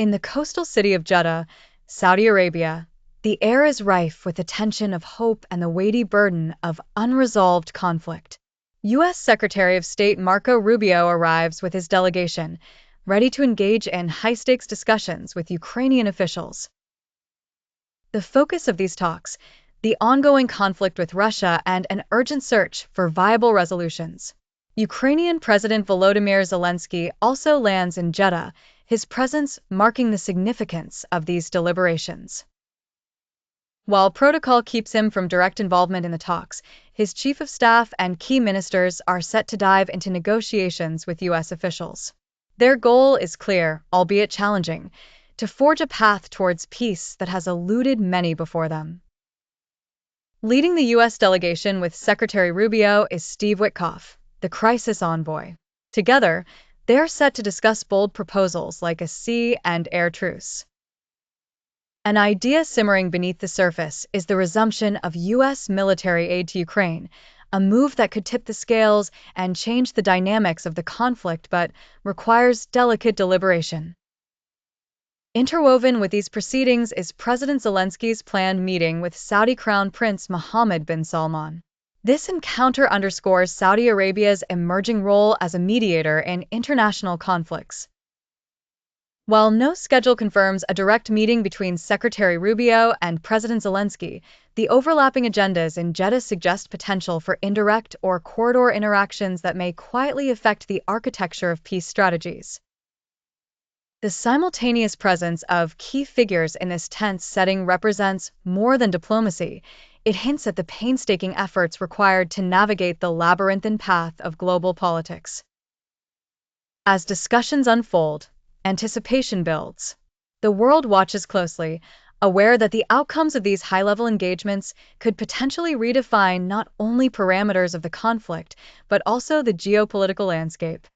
In the coastal city of Jeddah, Saudi Arabia, the air is rife with the tension of hope and the weighty burden of unresolved conflict. U.S. Secretary of State Marco Rubio arrives with his delegation, ready to engage in high-stakes discussions with Ukrainian officials. The focus of these talks, the ongoing conflict with Russia and an urgent search for viable resolutions. Ukrainian President Volodymyr Zelensky also lands in Jeddah, his presence marking the significance of these deliberations. While protocol keeps him from direct involvement in the talks, his chief of staff and key ministers are set to dive into negotiations with U.S. officials. Their goal is clear, albeit challenging, to forge a path towards peace that has eluded many before them. Leading the U.S. delegation with Secretary Rubio is Steve Witkoff, the crisis envoy. Together, they are set to discuss bold proposals like a sea and air truce. An idea simmering beneath the surface is the resumption of U.S. military aid to Ukraine, a move that could tip the scales and change the dynamics of the conflict but requires delicate deliberation. Interwoven with these proceedings is President Zelensky's planned meeting with Saudi Crown Prince Mohammed bin Salman. This encounter underscores Saudi Arabia's emerging role as a mediator in international conflicts. While no schedule confirms a direct meeting between Secretary Rubio and President Zelensky, the overlapping agendas in Jeddah suggest potential for indirect or corridor interactions that may quietly affect the architecture of peace strategies. The simultaneous presence of key figures in this tense setting represents more than diplomacy. It hints at the painstaking efforts required to navigate the labyrinthine path of global politics. As discussions unfold, anticipation builds. The world watches closely, aware that the outcomes of these high-level engagements could potentially redefine not only parameters of the conflict, but also the geopolitical landscape.